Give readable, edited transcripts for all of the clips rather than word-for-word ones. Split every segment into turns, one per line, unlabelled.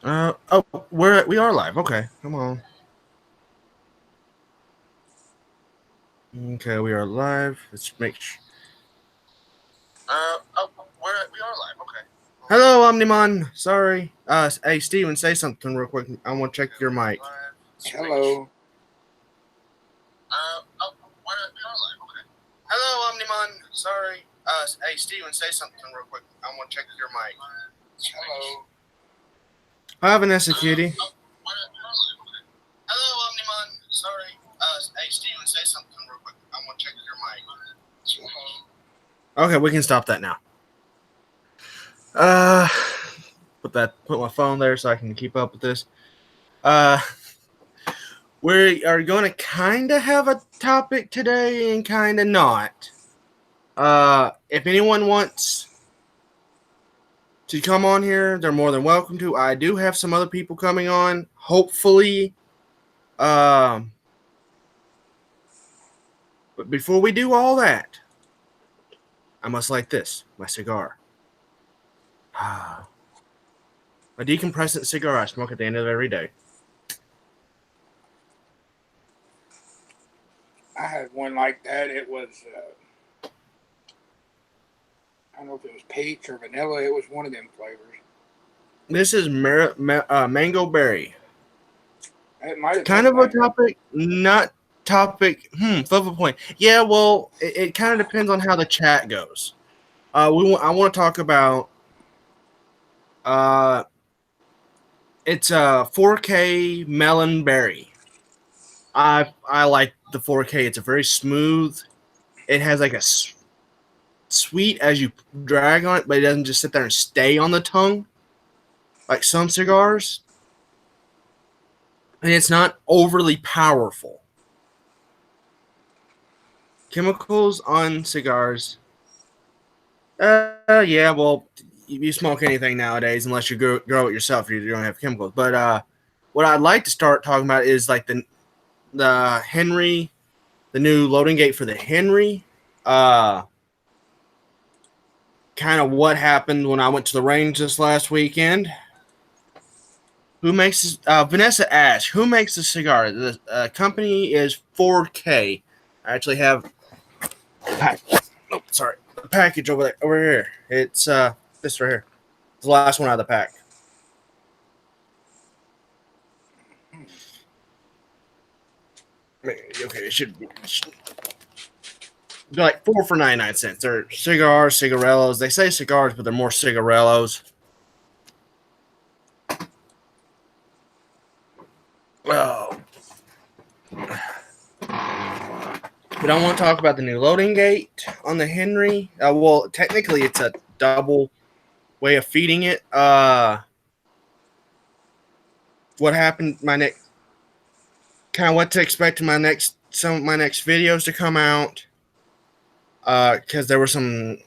We are live. Okay, come on. Okay, we are live. Let's make sure. We are live. Okay. Hello, Omnimon. Sorry. Hey, Steven, say something real quick. I want to check your mic.
Hello.
We are live. Okay. Hello, Omnimon. Sorry. Hey, Steven, say something real quick. I want to check your mic.
Hello.
Hi, Vanessa Cutie. Hello, Omnimon. Sorry. Hey, Steven, say something real quick. I want to check your mic. Okay, we can stop that now. Uh, put my phone there so I can keep up with this. We are going to kind of have a topic today and kind of not. If anyone wants to come on here, they're more than welcome to. I do have some other people coming on. Hopefully, but before we do all that, I must light this, my cigar. A decompressant cigar I smoke at the end of every day.
I had one like that. It was, I don't know if it was peach or vanilla. It was one of them flavors.
This is mango berry.
It might have
Kind
been
of a
mango.
topic, not topic. Flip a point. Yeah, well, it kind of depends on how the chat goes. I want to talk about. Uh, it's a 4K melon berry. I like the 4K. It's a very smooth. It has like a sweet as you drag on it, but it doesn't just sit there and stay on the tongue like some cigars. And it's not overly powerful. Chemicals on cigars. Yeah, well, you smoke anything nowadays unless you grow it yourself. You don't have chemicals. But what I'd like to start talking about is like the Henry, the new loading gate for the Henry. Kind of what happened when I went to the range this last weekend. Who makes Vanessa Ash? Who makes the cigar? The company is 4K. I actually have the package over here. It's this right here. It's the last one out of the pack. Okay, it should be like 4 for 99 cents. They're cigars, cigarellos. They say cigars, but they're more cigarellos. Oh. But I want to talk about the new loading gate on the Henry. Well, technically, it's a double way of feeding it. What happened? Kind of what to expect in some of my next videos to come out. Because there were some.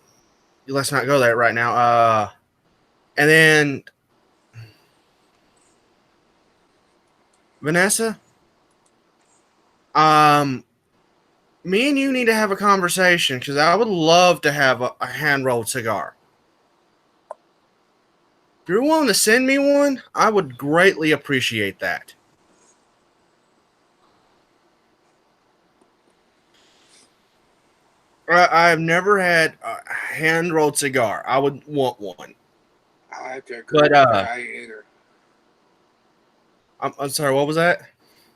Let's not go there right now. And then Vanessa, me and you need to have a conversation because I would love to have a hand rolled cigar. If you're willing to send me one, I would greatly appreciate that. I've never had a hand rolled cigar. I would want one.
I have to agree
But
with you. I either.
I'm sorry. What was that?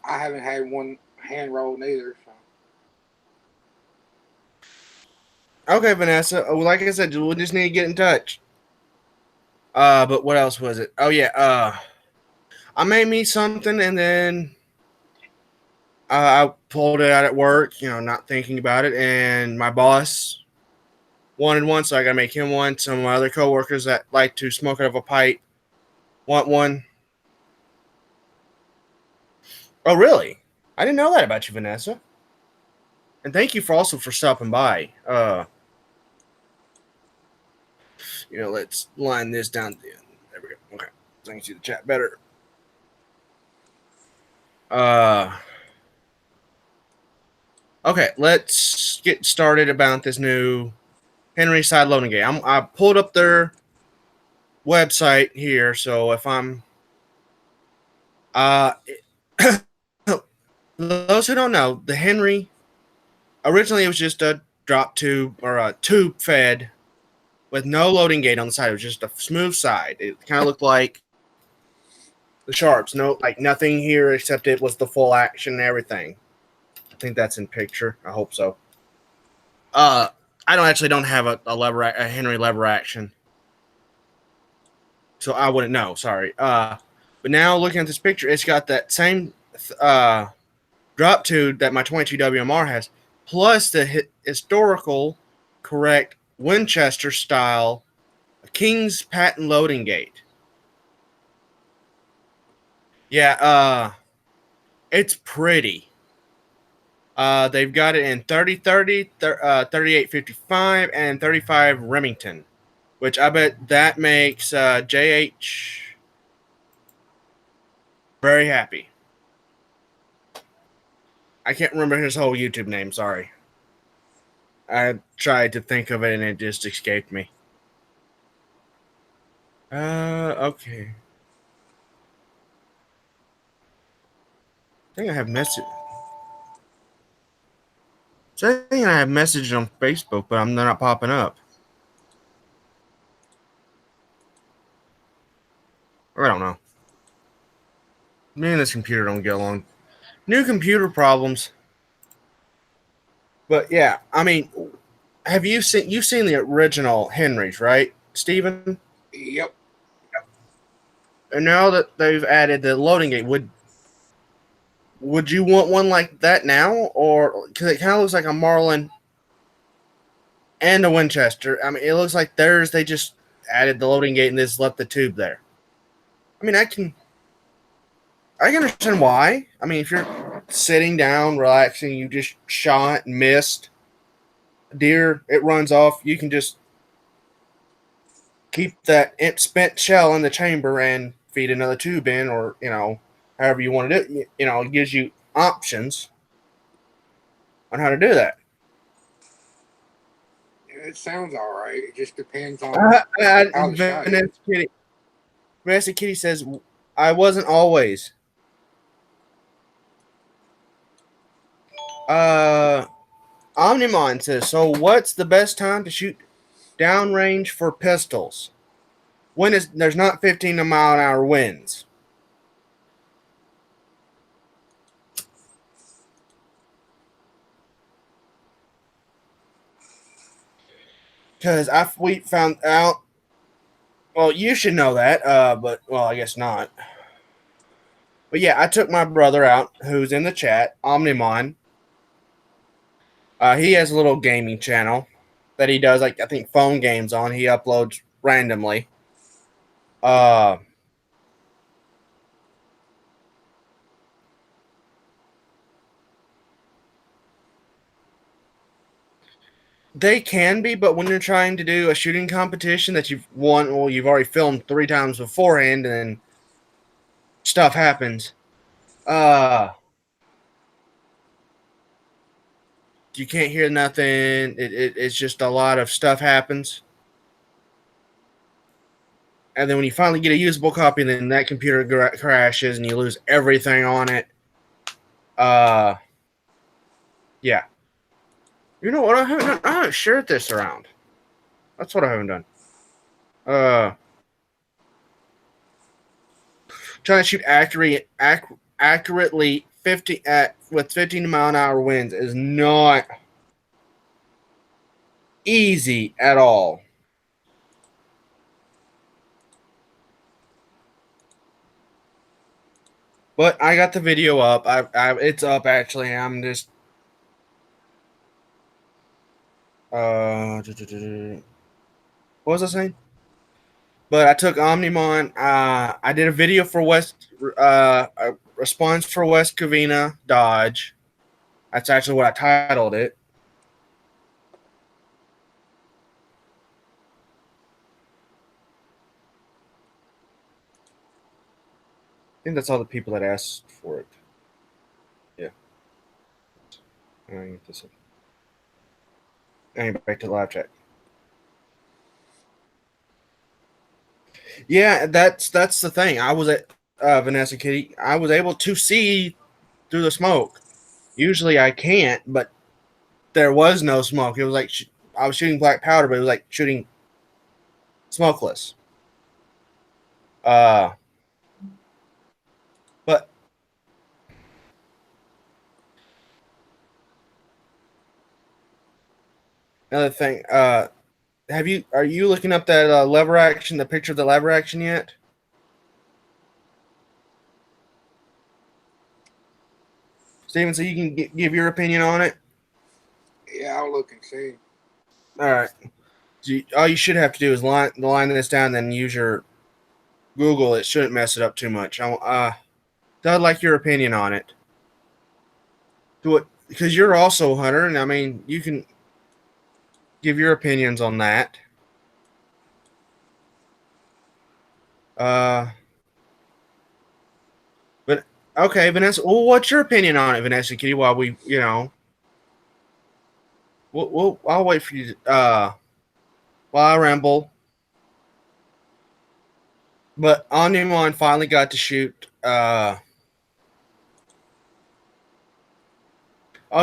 I haven't had one hand rolled neither. So.
Okay, Vanessa. Like I said, we just need to get in touch. But what else was it? Oh yeah. I made me something and then I pulled it out at work. Not thinking about it, and my boss wanted one, so I gotta make him one. Some of my other coworkers that like to smoke out of a pipe want one. Oh, really? I didn't know that about you, Vanessa. And thank you for stopping by. Let's line this down. There we go. Okay, so I can see the chat better. Okay, let's get started about this new Henry side loading gate. I pulled up their website here, so if I'm Uh, those who don't know, the Henry originally it was just a drop tube or a tube fed with no loading gate on the side. It was just a smooth side. It kind of looked like the Sharps. No, like nothing here except it was the full action and everything. I think that's in picture. I hope so. Uh, I don't have a Henry lever action, so I wouldn't know. Sorry. But now looking at this picture, it's got that same uh drop tube that my 22 WMR has, plus the historical correct Winchester style King's patent loading gate. Yeah, it's pretty. They've got it in 3030, 3855, and 35 Remington, which I bet that makes JH very happy. I can't remember his whole YouTube name, sorry. I tried to think of it and it just escaped me. Okay. I think I have message. So I think I have messaged on Facebook, but they're not popping up. Or I don't know. Me and this computer don't get along. New computer problems. But yeah, I mean, have you've seen the original Henrys, right, Steven?
Yep.
And now that they've added the loading gate, would you want one like that now, or because it kind of looks like a Marlin and a Winchester? I mean, it looks like theirs they just added the loading gate and just left the tube there. I mean, I can understand why. I mean, if you're sitting down, relaxing, you just shot and missed deer, it runs off. You can just keep that spent shell in the chamber and feed another tube in, or however you want to do it. It gives you options on how to do that.
It sounds all right. It just depends on how the shot is.
Vanessa Kitty says, "I wasn't always." Uh, Omnimon says, "So what's the best time to shoot downrange for pistols? When there's not 15 mile an hour winds?" Because we found out. Well, you should know that. But well, I guess not. But yeah, I took my brother out, who's in the chat, Omnimon. He has a little gaming channel that he does, like I think phone games on. He uploads randomly. Uh, they can be, but when you're trying to do a shooting competition that you've won, well, you've already filmed 3 times beforehand, and then stuff happens. You can't hear nothing. It's just a lot of stuff happens. And then when you finally get a usable copy, then that computer crashes and you lose everything on it. Yeah. You know what? I haven't shared this around. That's what I haven't done. Uh, Trying to shoot accurately 50 at with 15 mile an hour winds is not easy at all. But I got the video up. It's up actually. I'm just what was I saying? But I took Omnimon. I did a video for a response for West Covina Dodge. That's actually what I titled it. I think that's all the people that asked for it. Yeah. Get this. Back to the live chat. Yeah, that's the thing. Vanessa Kitty, I was able to see through the smoke. Usually I can't, but there was no smoke. It was like I was shooting black powder, but it was like shooting smokeless. Uh, but another thing, are you looking up that lever action, the picture of the lever action yet? Steven, so you can give your opinion on it.
Yeah, I'll look and see.
All right. So all you should have to do is line this down, then use your Google. It shouldn't mess it up too much. I'd like your opinion on it. Do it because you're also a hunter, and I mean you can give your opinions on that. Uh, but okay, Vanessa. Well, what's your opinion on it, Vanessa Kitty? While we, I'll wait for you. While I ramble. But Omnimon finally got to shoot. Oh,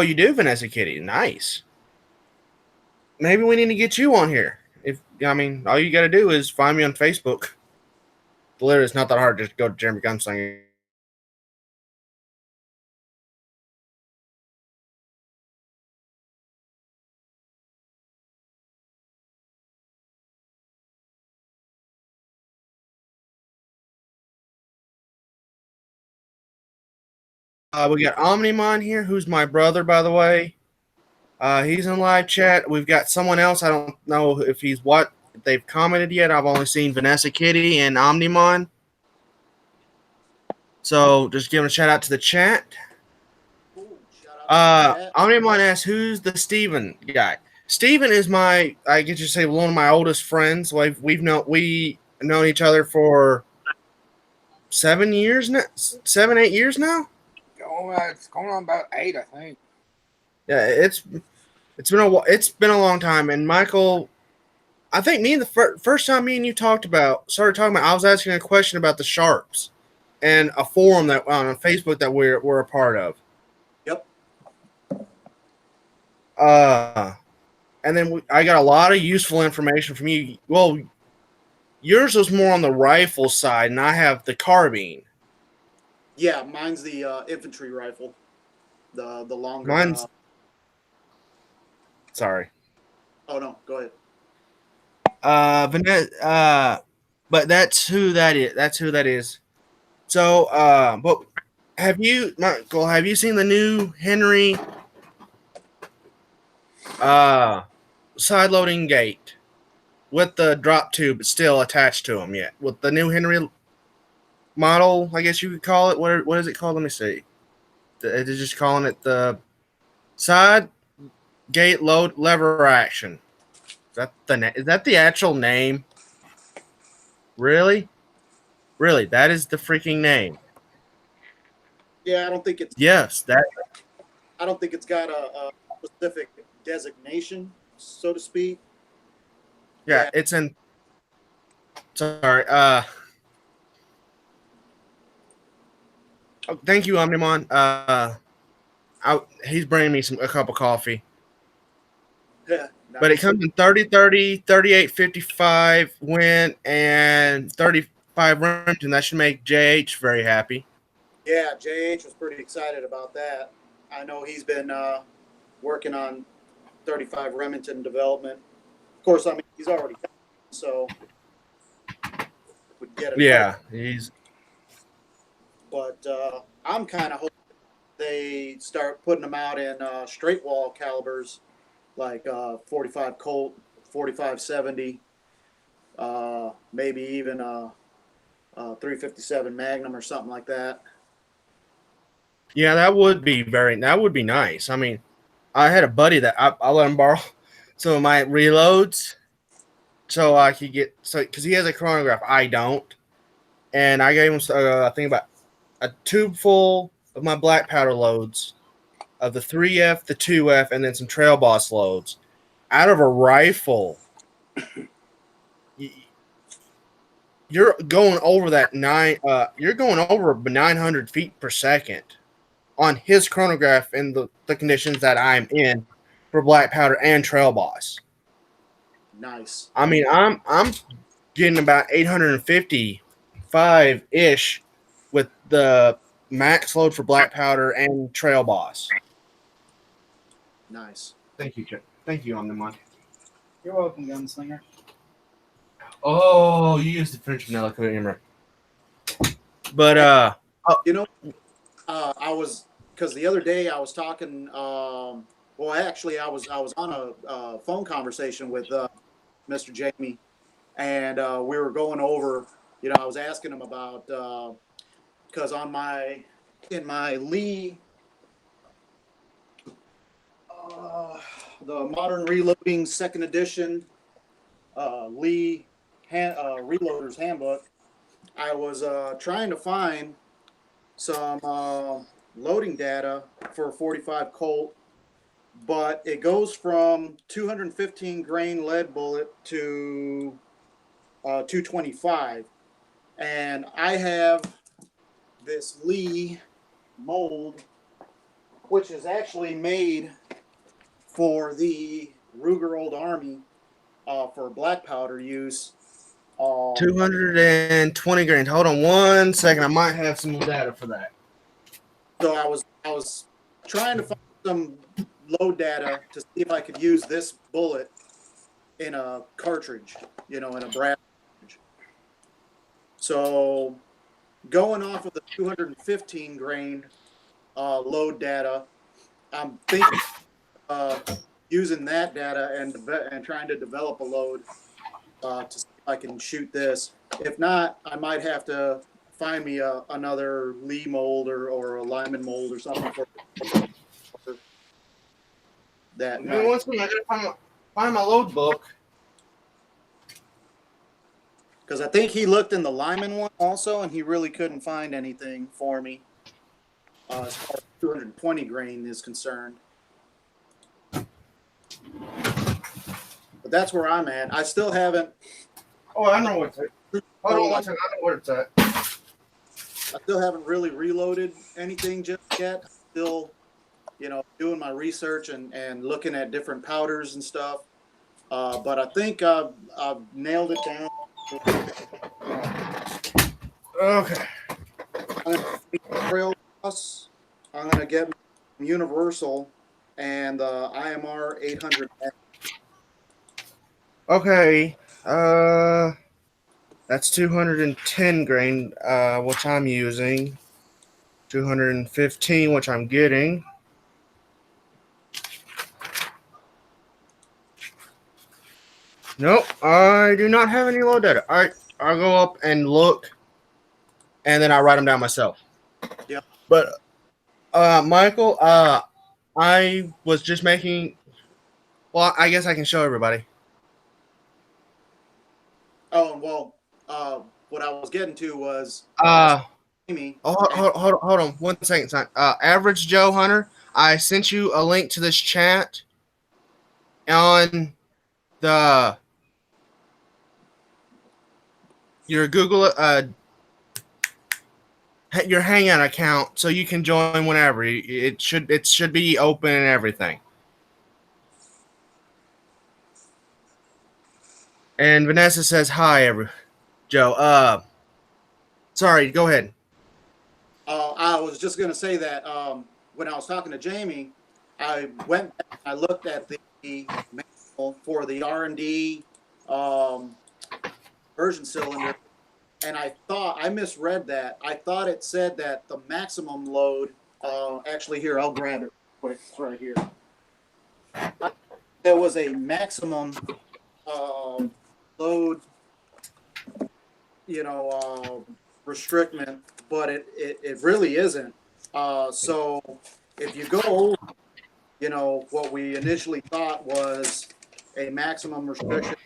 you do, Vanessa Kitty. Nice. Maybe we need to get you on here. If I mean, all you got to do is find me on Facebook. Literally, it's not that hard. Just go to Jeremy Gunslinger. We got Omnimon here, who's my brother, by the way. He's in live chat. We've got someone else. I don't know if if they've commented yet. I've only seen Vanessa Kitty and Omnimon. So just giving a shout out to the chat. Omnimon asks, who's the Steven guy? Steven is I get to say, one of my oldest friends. We've known each other for 7 years now, 7, 8 years now.
Oh, it's going on about 8, I think.
Yeah, it's been a long time. And Michael, I think first time me and you started talking about, I was asking a question about the sharps and a forum that on Facebook that we're a part of.
Yep.
And then I got a lot of useful information from you. Well, yours was more on the rifle side, and I have the carbine.
Yeah, mine's the infantry rifle, the longer.
Mine's. Sorry.
Oh no, go
ahead. But that's who that is. That's who that is. So, but Michael? Have you seen the new Henry side loading gate with the drop tube still attached to them yet? With the new Henry model, I guess you could call it. What is it called? Let me see. They're just calling it the side gate load lever action. Is that the actual name? Really? Really? That is the freaking name.
Yeah, I don't think it's.
Yes, that.
I don't think it's got a specific designation, so to speak.
Yeah, it's in. Sorry. Oh, thank you, Omnimon. He's bringing me a cup of coffee.
Yeah, nice.
But it comes in 30, 30, 38, 55 win, and 35 Remington. That should make JH very happy.
Yeah, JH was pretty excited about that. I know he's been working on 35 Remington development. Of course, I mean, he's already done it, so would get it.
Yeah, he's.
But I'm kind of hoping they start putting them out in straight wall calibers, like 45 Colt, 45-70, maybe even a 357 Magnum or something like that.
Yeah, that would be nice. I mean, I had a buddy that I let him borrow some of my reloads so I could because he has a chronograph. I don't. And I gave him, I think, about a tube full of my black powder loads of the 3F, the 2F, and then some Trail Boss loads out of a rifle. you're going over that you're going over 900 feet per second on his chronograph in the conditions that I'm in for black powder and trail boss.
Nice.
I mean, I'm getting about 855 ish with the max load for black powder and trail boss.
Nice.
Thank you, Chip. Thank you on the money.
You're welcome, Gunslinger.
Oh, you used the French vanilla creamer. But
You know, I was because the other day I was talking. Well, actually, I was on a phone conversation with Mr. Jamie, and we were going over. You know, I was asking him about because in my Lee, the Modern Reloading Second Edition Lee Reloader's Handbook, I was trying to find some loading data for a 45 Colt, but it goes from 215 grain lead bullet to 225. And I have this Lee mold, which is actually made for the Ruger Old Army for black powder use.
220 grand. Hold on one second. I might have some data for that.
So I was trying to find some load data to see if I could use this bullet in a cartridge, you know, in a brass cartridge. So going off of the 215 grain load data, I'm thinking using that data and trying to develop a load to see if I can shoot this. If not, I might have to find me another Lee mold or a Lyman mold or something for that.
Maybe once I gotta find my load book.
Because I think he looked in the Lyman one also, and he really couldn't find anything for me as far as 220 grain is concerned. But that's where I'm at. I still haven't.
Oh, I know what's it. Hold on one second. I know where it's at.
I still haven't really reloaded anything just yet. Still, you know, doing my research and looking at different powders and stuff. But I think I've nailed it down.
Okay.
I'm going to Trail Boss. I'm going to get Universal and IMR 800.
Okay. That's 210 grain, which I'm using. 215, which I'm getting. Nope, I do not have any load data. All right, I'll go up and look, and then I'll write them down myself.
Yeah.
But, Michael, I was just making. Well, I guess I can show everybody.
Oh, well, what I was getting to was Amy.
Hold on 1 second, son. Average Joe Hunter, I sent you a link to this chat on your Google your Hangout account, so you can join whenever. It should be open and everything. And Vanessa says hi, Joe. Sorry, go ahead.
I was just going to say that when I was talking to Jamie, I went back and I looked at the manual for the R&D version cylinder, and I thought I misread that. I thought it said that the maximum load. Actually, here I'll grab it quick. It's right here. There was a maximum load, you know, restriction, but it really isn't. So if you go over, you know, what we initially thought was a maximum restriction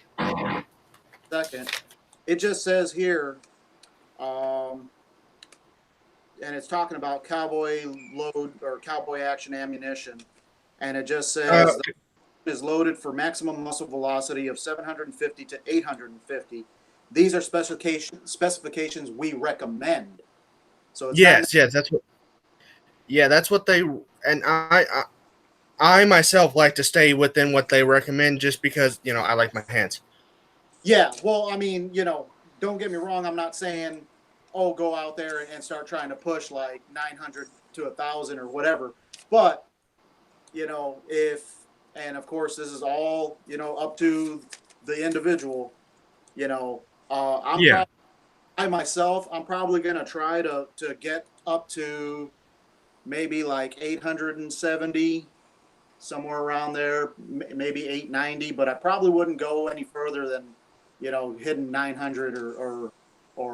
second, it just says here, and it's talking about cowboy load or cowboy action ammunition, and it just says is loaded for maximum muzzle velocity of 750 to 850. these are specifications we recommend. So it's not.
Yes, yes, that's what. Yeah, that's what they and I myself like to stay within what they recommend, just because I like my hands.
Yeah, well, I mean, don't get me wrong. I'm not saying, oh, go out there and start trying to push like 900 to 1,000 or whatever. But if, and of course, this is all up to the individual. I'm
Yeah.
probably I myself, I'm probably gonna try to get up to maybe like 870, somewhere around there, maybe 890. But I probably wouldn't go any further than hitting 900 or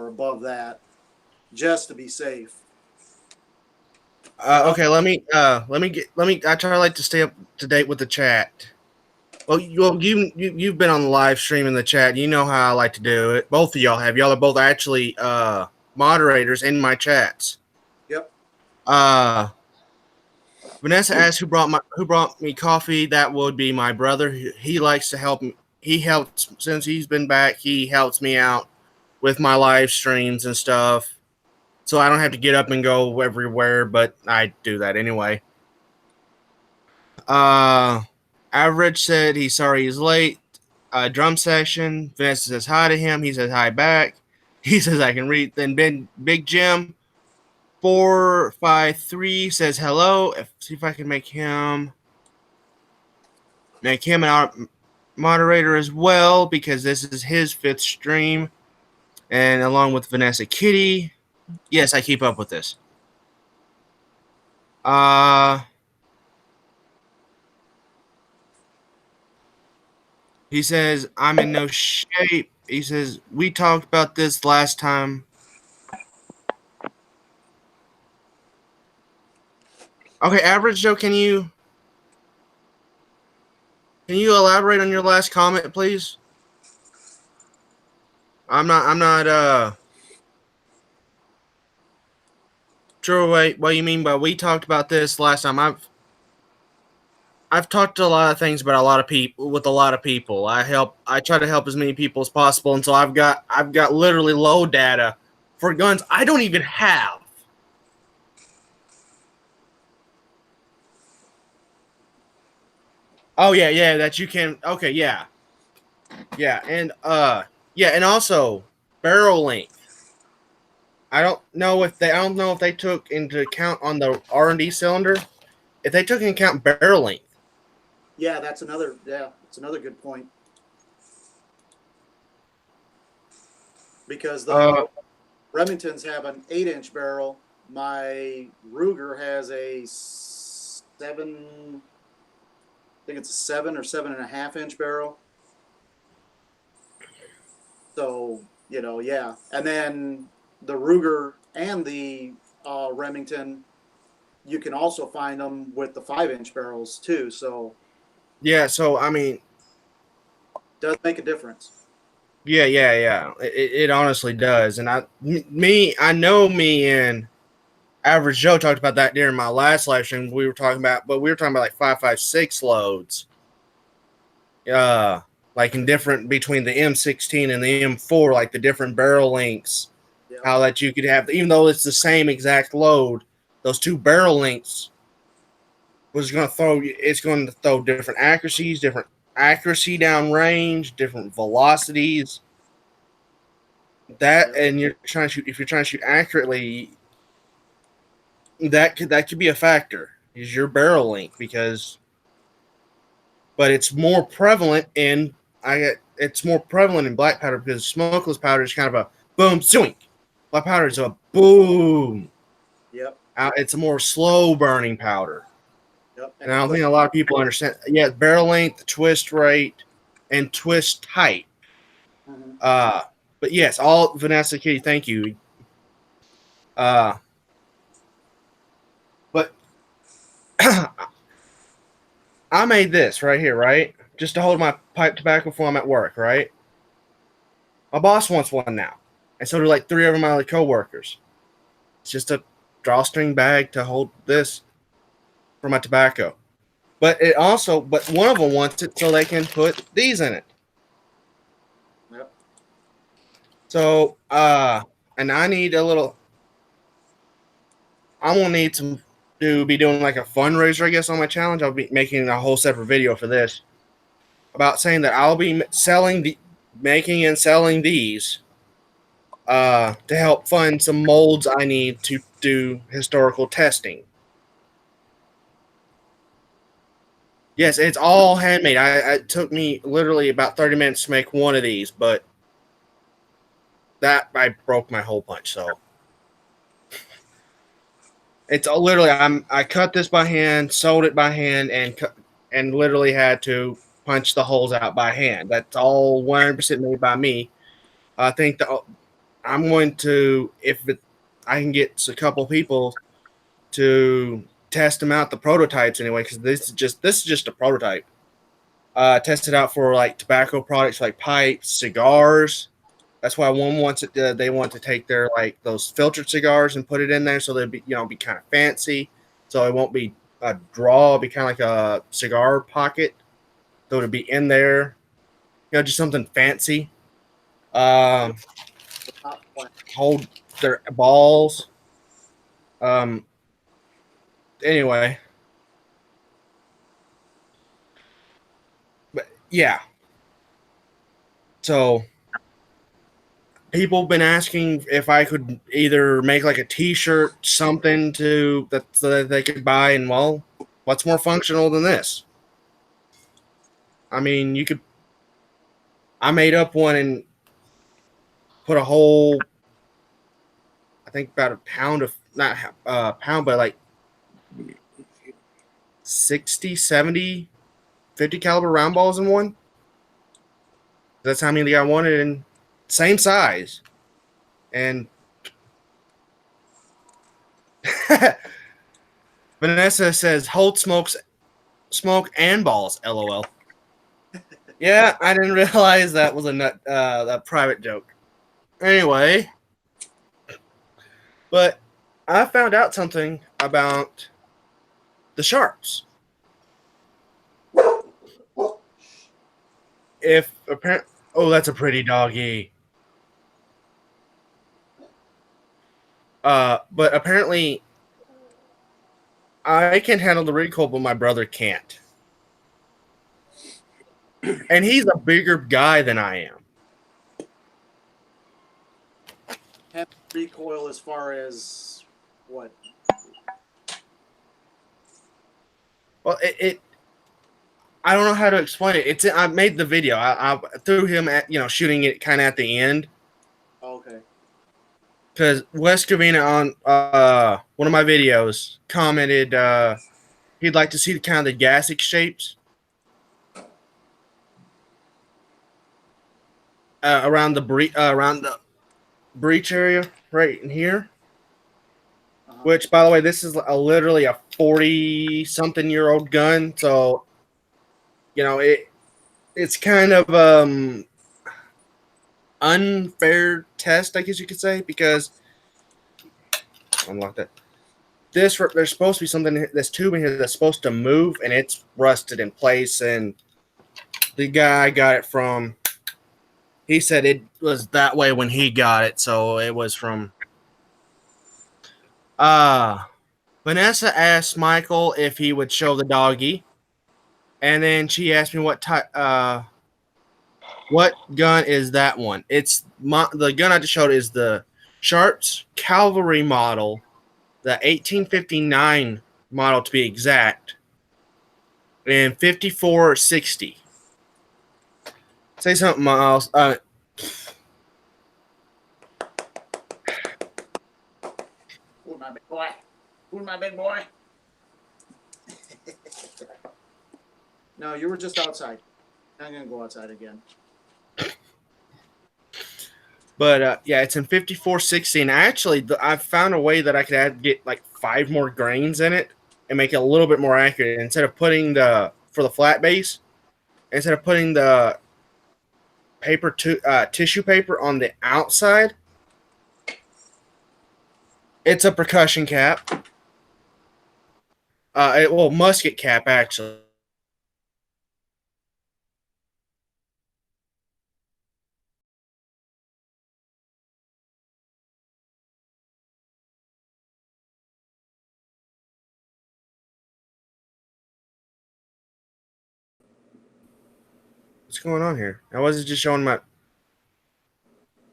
above that, just to be safe.
Okay, let me. I try to like to stay up to date with the chat. Well, you've been on the live stream in the chat. You know how I like to do it. Both of y'all have. Y'all are both actually moderators in my chats.
Yep.
Uh, Vanessa asked who brought me coffee. That would be my brother. He likes to help me. He helps since he's been back. He helps me out with my live streams and stuff, so I don't have to get up and go everywhere. But I do that anyway. Uh, Average said he's sorry he's late. Drum session. Vanessa says hi to him. He says hi back. He says I can read. Then Big Jim 453 says hello. See if I can make him our moderator as well, because this is his 5th stream, and along with Vanessa Kitty. Yes, I keep up with this. He says, I'm in no shape. He says, we talked about this last time. Okay, Average Joe, can you elaborate on your last comment, please? I'm not sure what you mean by we talked about this last time. I've talked to a lot of things about a lot of people with a lot of people. I try to help as many people as possible, and so I've got literally low data for guns I don't even have. Oh yeah, that you can. Okay, yeah, and and also barrel length. I don't know if they took into account on the R&D cylinder. If they took into account barrel length.
Yeah, it's another good point. Because the Remingtons have an 8-inch barrel. My Ruger has a 7. I think it's a 7 or 7.5-inch barrel. So yeah. And then the Ruger and the Remington, you can also find them with the 5-inch barrels too. So
yeah, so I mean,
does make a difference.
Yeah. It honestly does, and I know me and Average Joe talked about that during my last live stream. We were talking about like 5.56 loads, like in different between the M16 and the M4, like the different barrel lengths.
Yep.
How that you could have, even though it's the same exact load, those two barrel lengths it's going to throw different accuracies, different accuracy down range, different velocities. And you're trying to shoot. If you're trying to shoot accurately, that could be a factor. Is your barrel length, but it's more prevalent in black powder, because smokeless powder is kind of a boom swing. Black powder is a boom.
Yep.
It's a more slow burning powder.
Yep.
And I don't think a lot of people understand. Yeah, barrel length, twist rate, and twist type. Mm-hmm. But yes, all Vanessa Kitty, thank you. But I made this right here, right? Just to hold my pipe tobacco before I'm at work, right? My boss wants one now. And so do like 3 of my coworkers. It's just a drawstring bag to hold this for my tobacco. But one of them wants it so they can put these in it.
Yep.
So, and I need a little. I'm gonna need some to be doing like a fundraiser, I guess, on my challenge. I'll be making a whole separate video for this about saying that I'll be making and selling these to help fund some molds I need to do historical testing. Yes, it's all handmade. It took me literally about 30 minutes to make one of these, but that I broke my hole punch. So it's literally I cut this by hand, sewed it by hand, and literally had to punch the holes out by hand. That's all 100% made by me. I think that I'm going to I can get a couple people to test them out the prototypes anyway, because this is just a prototype. Test it out for like tobacco products like pipes, cigars. That's why one wants it. They want to take their like those filtered cigars and put it in there, so they'll be be kind of fancy. So it won't be a draw. It'll be kind of like a cigar pocket. So it'll be in there. Just something fancy. Um, hold their balls. Anyway, but yeah. So people have been asking if I could either make like a T-shirt, something so that they could buy, and well, what's more functional than this? I mean, you could. I made up one and put a whole, I think about a pound of not pound, but like 60, 70, 50 caliber round balls in one. That's how many I wanted, and same size. And Vanessa says, "Hold smoke and balls." LOL. Yeah, I didn't realize that was a private joke. Anyway, but I found out something about the sharps. If apparent, oh, that's a pretty doggy. But apparently, I can handle the recoil, but my brother can't. And he's a bigger guy than I am.
Have recoil as far as what?
Well, I don't know how to explain it. I made the video. I threw him at shooting it kind of at the end.
Okay.
Because Wes Covina on one of my videos commented he'd like to see the kind of the gassic shapes around the breech area right in here. Which, by the way, this is literally a 40-something-year-old gun, so it's kind of unfair test, I guess you could say, because unlock that. There's supposed to be something. This tube in here that's supposed to move, and it's rusted in place. And the guy got it from. He said it was that way when he got it, so it was from. Vanessa asked Michael if he would show the doggy, and then she asked me what type. What gun is that one? It's the gun I just showed is the Sharps Cavalry model, the 1859 model to be exact, and 5460. Say something, Miles.
Who's my big boy? Who's my big boy? No, you were just outside. I'm gonna go outside again.
But yeah, it's in 5460, and I found a way that I could get like 5 more grains in it and make it a little bit more accurate. Instead of putting for the flat base, instead of putting the tissue paper on the outside, it's a percussion cap. Musket cap actually. What's going on here? I wasn't just showing my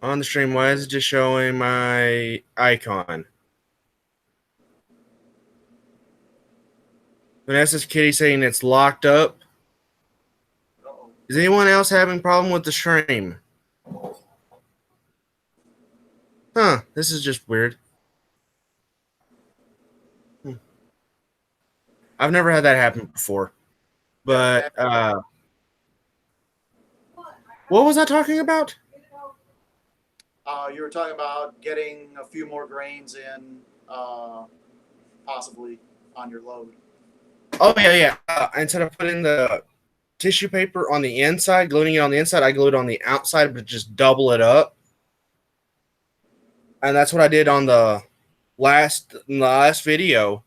on the stream. Why is it just showing my icon? Vanessa's kitty saying it's locked up. Is anyone else having a problem with the stream? Huh, this is just weird. I've never had that happen before. But what was I talking about?
You were talking about getting a few more grains in, possibly on your load.
Oh, yeah. Instead of putting the tissue paper on the inside, gluing it on the inside, I glued it on the outside, but just double it up. And that's what I did on the last video.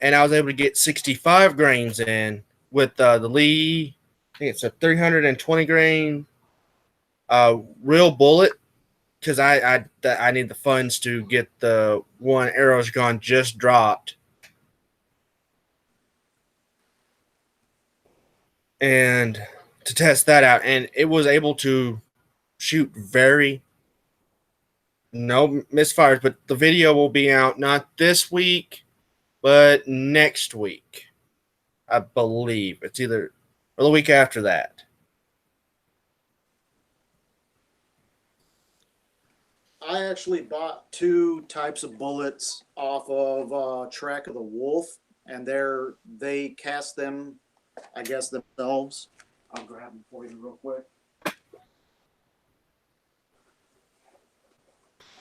And I was able to get 65 grains in with the Lee. I think it's a 320 grain real bullet, because I need the funds to get the one arrow's gone just dropped. And to test that out, and it was able to shoot no misfires, but the video will be out not this week, but next week, I believe. It's either or the week after that.
I actually bought 2 types of bullets off of Track of the Wolf, and they cast them, I guess, themselves. I'll grab them for you real quick.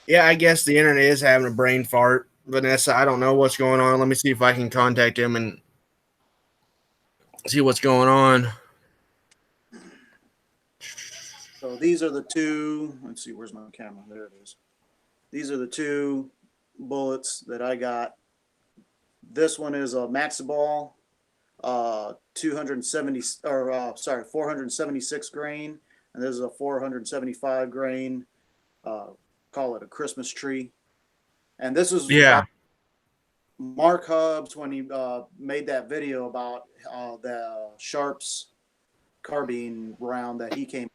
Yeah, I guess the internet is having a brain fart. Vanessa, I don't know what's going on. Let me see if I can contact him and see what's going on.
So these are the 2. Let's see, where's my camera? There it is. These are the 2 bullets that I got. This one is a Maxiball, 476 grain, and this is a 475 grain. Call it a Christmas tree. And this is Mark Hubbs, when he made that video about the Sharps carbine round that he kind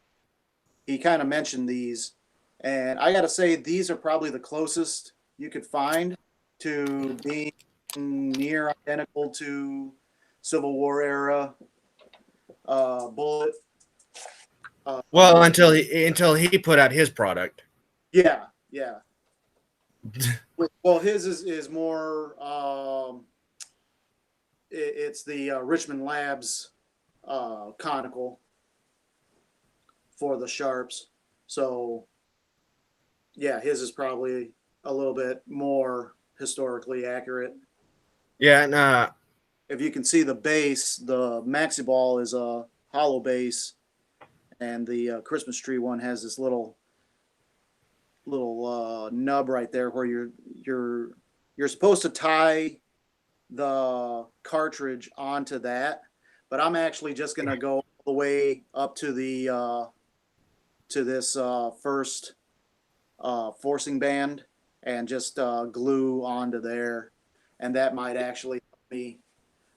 of mentioned these. And I got to say, these are probably the closest you could find to being near identical to Civil War era bullet.
Well, until he put out his product.
Yeah. Well, his is more. It's the Richmond Labs conical for the Sharps. So, yeah, his is probably a little bit more historically accurate.
Yeah, and
if you can see the base, the Maxi Ball is a hollow base, and the Christmas tree one has this little nub right there where you're supposed to tie the cartridge onto that, but I'm actually just gonna go all the way up to the to this first forcing band and just glue onto there, and that might actually help me,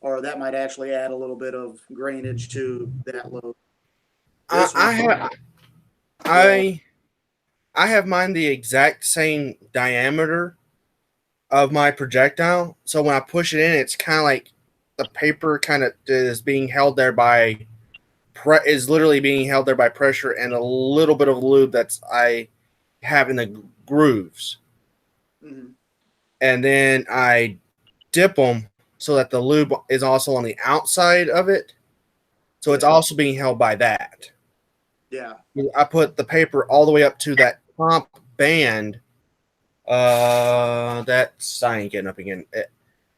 or that might actually add a little bit of grainage to that load.
I have mine the exact same diameter of my projectile, so when I push it in, it's kind of like the paper kind of is being held there by is literally being held there by pressure and a little bit of lube that's I have in the grooves.
Mm-hmm.
And then I dip them so that the lube is also on the outside of it, so it's also being held by that.
Yeah,
I put the paper all the way up to that top band. That's I ain't getting up again.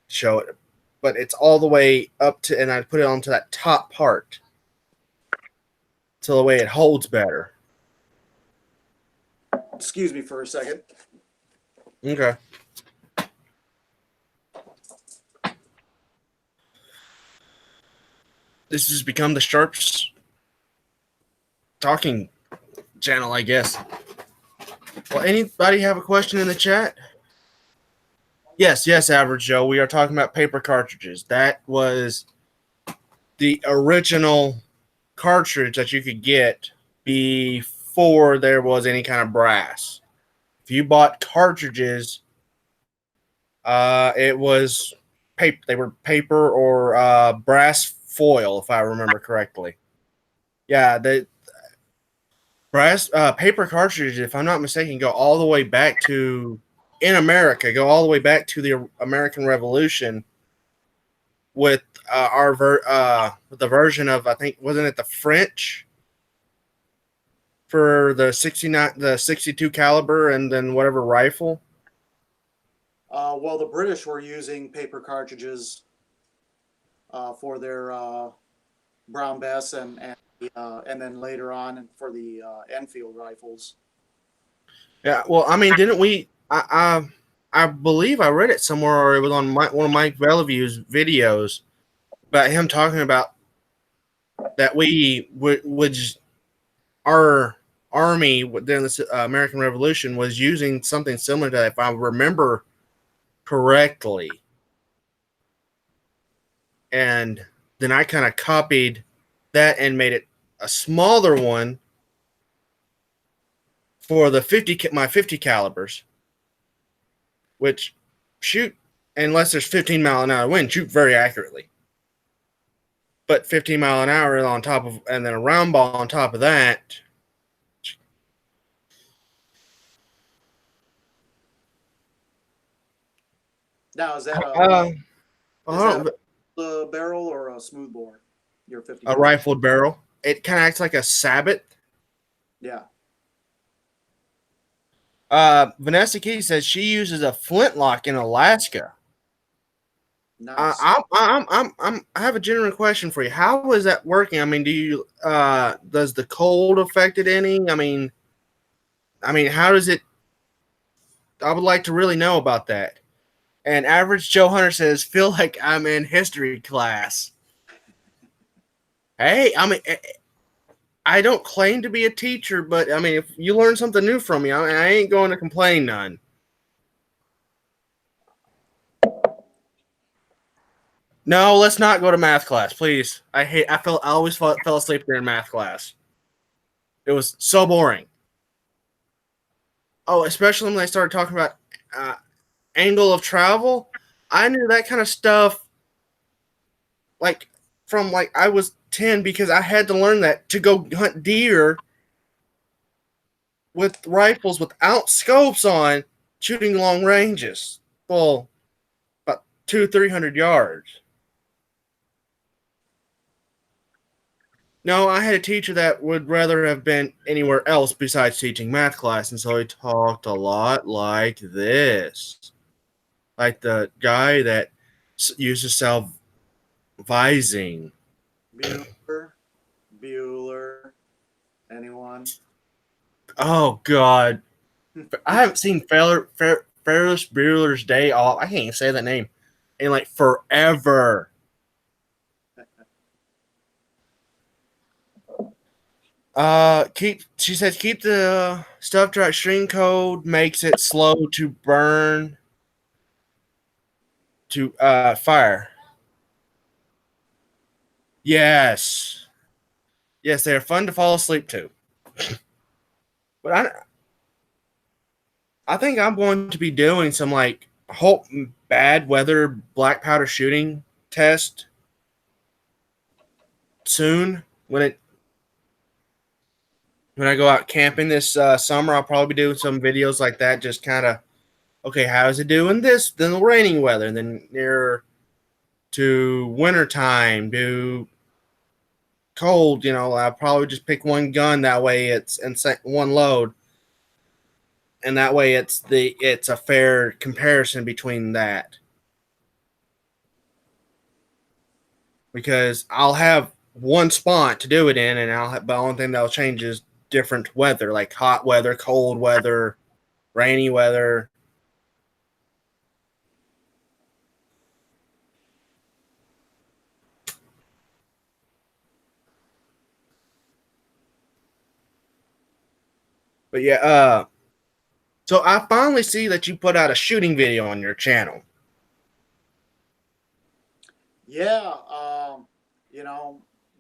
Show it, but it's all the way up to, and I put it onto that top part, so the way it holds better.
Excuse me for a second.
Okay. This has become the Sharps talking channel, I guess. Well, anybody have a question in the chat? Yes, Average Joe. We are talking about paper cartridges. That was the original cartridge that you could get before there was any kind of brass. If you bought cartridges, it was paper. They were paper or brass foil, if I remember correctly. Yeah, the brass paper cartridges, if I'm not mistaken, go all the way back to in America. Go all the way back to the American Revolution with with the version of, I think, wasn't it the French for the 69, the 62 caliber, and then whatever rifle.
Well, the British were using paper cartridges for their Brown Bess and then later on for the Enfield rifles.
Yeah, well, I mean, didn't we? I believe I read it somewhere, or it was on one of Mike Bellevue's videos about him talking about that we would our army during the American Revolution was using something similar to that, if I remember correctly. And then I kind of copied that and made it a smaller one for the 50 calibers, which shoot, unless there's 15-mile-an-hour wind, shoot very accurately. But 15 mile an hour on top of, and then a round ball on top of that.
Now, is that a barrel or a smooth bore? Your 50.
A rifled barrel. It kind of acts like a sabot.
Yeah.
Vanessa Key says she uses a flintlock in Alaska.
Nice.
I have a genuine question for you. How is that working? I mean, does the cold affect it any? I mean, how does it? I would like to really know about that. And Average Joe Hunter says, feel like I'm in history class. Hey, I mean, I don't claim to be a teacher, but I mean, if you learn something new from me, I ain't going to complain none. No, let's not go to math class, please. I always fell asleep during math class. It was so boring. Oh, especially when they started talking about angle of travel. I knew that kind of stuff like from like I was 10 because I had to learn that to go hunt deer with rifles without scopes on, shooting long ranges. Well, about 200-300 yards. No, I had a teacher that would rather have been anywhere else besides teaching math class, and so he talked a lot like this. Like the guy that used to sell Vising.
Bueller. Anyone?
Oh, God. I haven't seen Ferris Bueller's Day Off. I can't even say that name in like forever. She says keep the stuff to extreme code, makes it slow to burn to fire. Yes, they are fun to fall asleep to. But I think I'm going to be doing some like whole bad weather black powder shooting test soon when I go out camping this summer. I'll probably be doing some videos like that, just kind of, okay, how is it doing this? Then the raining weather, and then near to wintertime, do cold, I'll probably just pick one gun. That way it's in one load. And that way it's a fair comparison between that. Because I'll have one spot to do it in, and but the only thing that'll change is different weather, like hot weather, cold weather, rainy weather. But yeah, so I finally see that you put out a shooting video on your channel.
Yeah,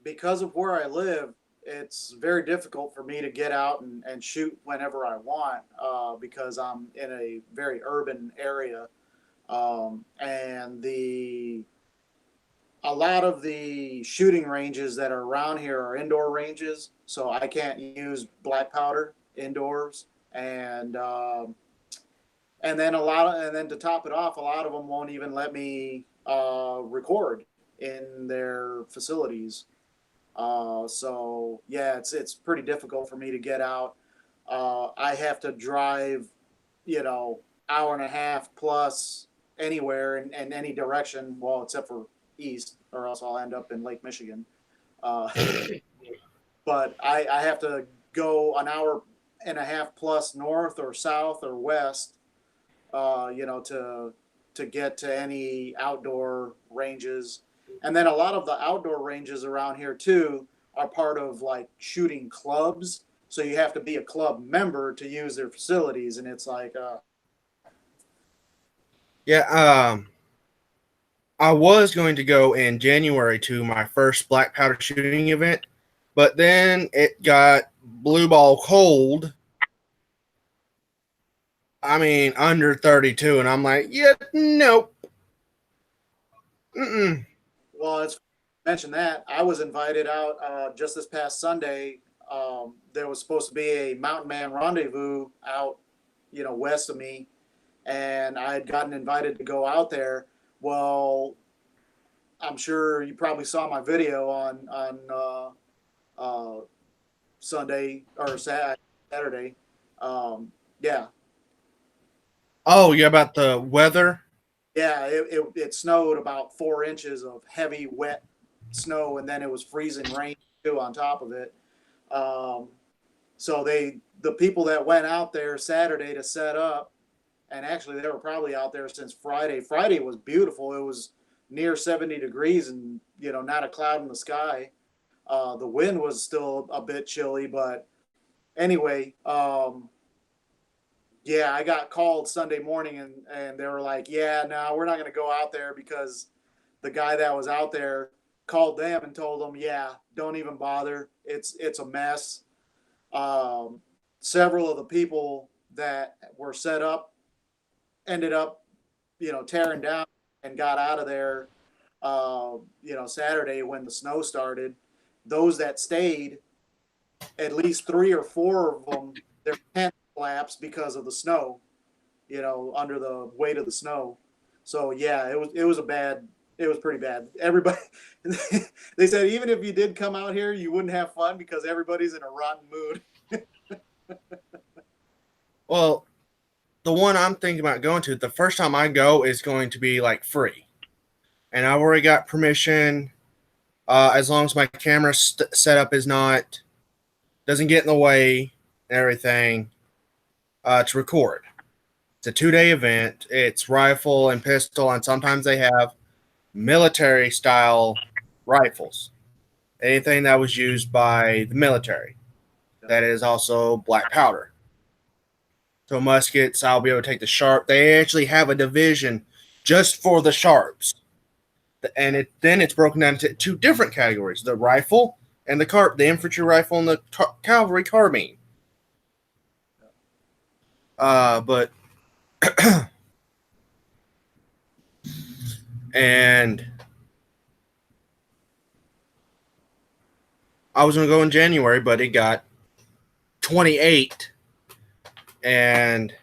because of where I live, it's very difficult for me to get out and shoot whenever I want because I'm in a very urban area. And a lot of the shooting ranges that are around here are indoor ranges, so I can't use black powder indoors. And then and then to top it off, a lot of them won't even let me record in their facilities. So yeah, it's pretty difficult for me to get out. I have to drive, you know, hour and a half plus anywhere in any direction, well, except for east, or else I'll end up in Lake Michigan. Uh, but I have to go an hour and a half plus north or south or west, to get to any outdoor ranges. And then a lot of the outdoor ranges around here too are part of like shooting clubs. So you have to be a club member to use their facilities, and it's like,
Yeah, I was going to go in January to my first black powder shooting event, but then it got blue ball cold. I mean, under 32, and I'm like, yeah, nope. Mm-mm.
well, it's mentioned that I was invited out just this past Sunday. There was supposed to be a Mountain Man rendezvous out, west of me, and I had gotten invited to go out there. Well, I'm sure you probably saw my video on Sunday or Saturday. Yeah,
Oh, yeah, about the weather?
yeah. It snowed about 4 inches of heavy, wet snow, and then it was freezing rain too on top of it. Um, so the people that went out there Saturday to set up, and actually they were probably out there since Friday. Friday was beautiful. It was near 70 degrees and not a cloud in the sky. The wind was still a bit chilly, but anyway, yeah, I got called Sunday morning, and they were like, yeah, no, we're not going to go out there because the guy that was out there called them and told them, yeah, don't even bother. It's a mess. Um, Several of the people that were set up ended up, tearing down and got out of there, Saturday when the snow started. Those that stayed, at least three or four of them, their tent collapsed because of the snow, under the weight of the snow. So yeah, it was pretty bad. Everybody, they said even if you did come out here, you wouldn't have fun because everybody's in a rotten mood.
Well, the one I'm thinking about going to, the first time I go is going to be like free. And I've already got permission, as long as my camera setup doesn't get in the way and everything, to record. It's a 2-day event. It's rifle and pistol, and sometimes they have military style rifles. Anything that was used by the military. That is also black powder. So muskets, I'll be able to take the sharp. They actually have a division just for the sharps, and then it's broken down into two different categories: the rifle and the infantry rifle and the cavalry carbine. But and I was gonna go in January, but it got 28, and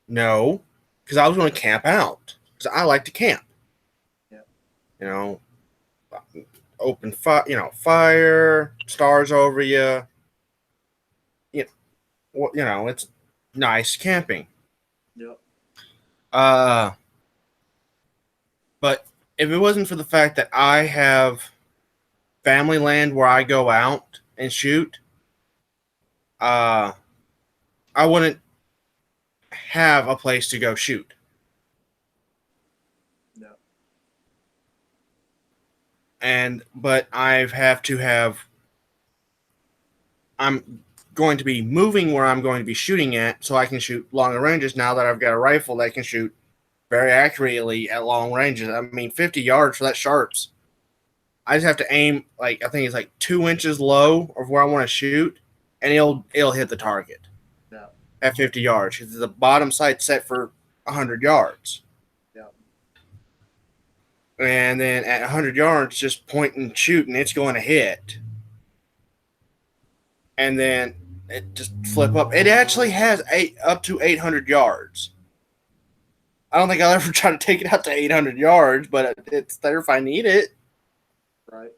no, because I was going to camp out because I like to camp.
Yeah.
You know, open fire. Fire, stars over you. It's nice camping.
Yep.
But if it wasn't for the fact that I have family land where I go out and shoot, I wouldn't have a place to go shoot.
Yep.
But I'm going to be moving where I'm going to be shooting at so I can shoot longer ranges now that I've got a rifle that can shoot very accurately at long ranges. I mean, 50 yards for that sharps. I just have to aim like I think it's like 2 inches low of where I want to shoot, and it'll hit the target
Yeah.
at 50 yards. Because the bottom sight's set for 100 yards.
Yeah.
And then at 100 yards, just point and shoot, and it's going to hit. And then it just flip up. It actually has up to 800 yards. I don't think I'll ever try to take it out to 800 yards, but it's there if I need it.
Right.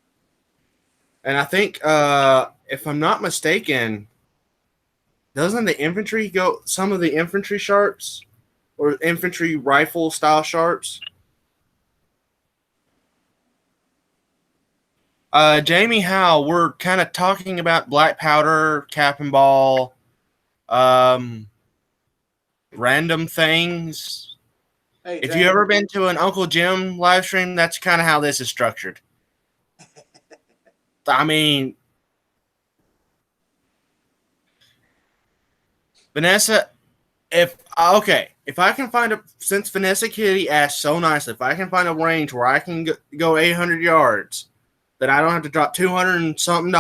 And I think, if I'm not mistaken, doesn't the infantry go, some of the infantry sharps or infantry rifle style sharps? Jamie Howe, we're kind of talking about black powder, cap and ball, random things.
Hey,
If
Jamie,
you ever been to an Uncle Jim live stream, that's kind of how this is structured. I mean, Vanessa, if I can find since Vanessa Kitty asked so nicely, if I can find a range where I can go 800 yards, that I don't have to drop $200 and something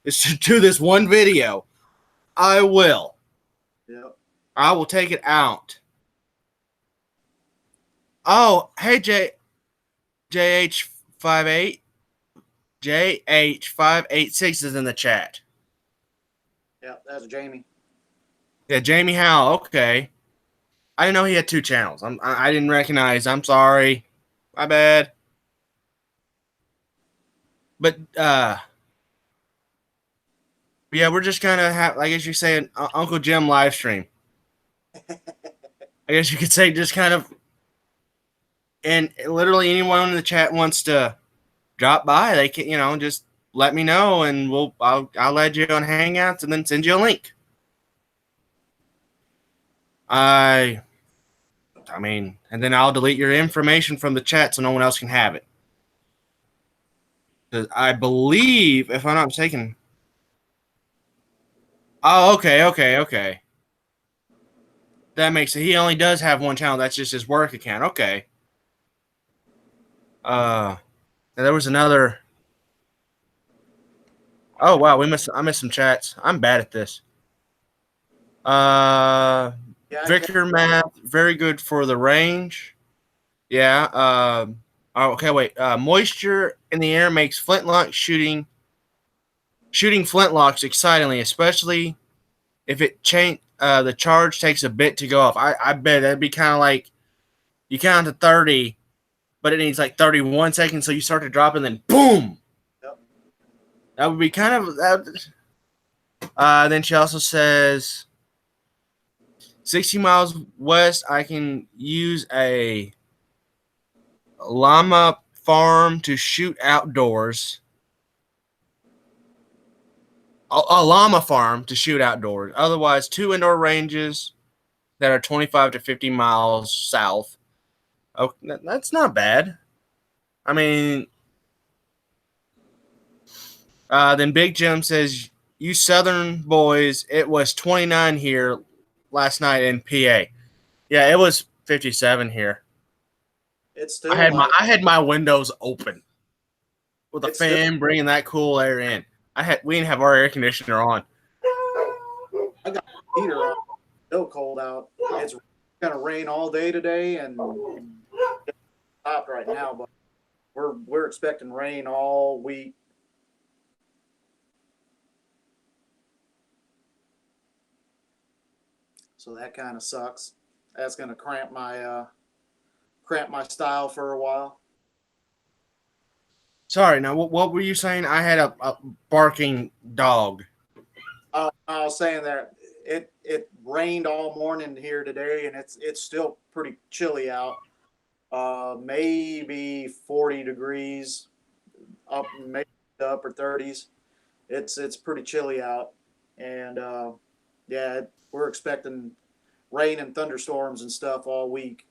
just to do this one video, I will.
Yep.
I will take it out. Oh, hey JH58 JH586 is in the chat.
Yeah, that's Jamie.
Yeah, Jamie Howe. Okay, I didn't know he had two channels. I didn't recognize. I'm sorry, my bad. But yeah, we're just kind of I guess you're saying Uncle Jim live stream. I guess you could say just kind of, and literally anyone in the chat wants to drop by, they can just let me know, and I'll add you on Hangouts and then send you a link. I mean, and then I'll delete your information from the chat so no one else can have it. I believe, if I'm not mistaken. Oh, okay. That makes it. He only does have one channel. That's just his work account. Okay. There was another. Oh wow, I missed some chats. I'm bad at this.
Yeah,
Victor Math, very good for the range. Yeah. Okay, wait. Moisture in the air makes flintlock shooting flintlocks excitingly, especially if the charge takes a bit to go off. I bet that'd be kind of like you count to 30, but it needs like 31 seconds, so you start to drop and then boom.
Yep.
That would be kind of that. Then she also says 60 miles west, I can use a llama farm to shoot outdoors. A llama farm to shoot outdoors. Otherwise, 2 indoor ranges that are 25 to 50 miles south. Oh, that's not bad. I mean, then Big Jim says, you southern boys, it was 29 here last night in PA. Yeah, it was 57 here.
It's still.
I had my windows open with a
It's
fan bringing that cool air in. We didn't have our air conditioner on.
I got the heater on. Still cold out. It's going to rain all day today, and it's stopped right now. But we're expecting rain all week. So that kind of sucks. That's going to cramp my style for a while.
Sorry, now what were you saying? I had a barking dog.
I was saying that it rained all morning here today, and it's still pretty chilly out. Maybe 40 degrees, up maybe the upper 30s. It's pretty chilly out, and yeah, we're expecting rain and thunderstorms and stuff all week.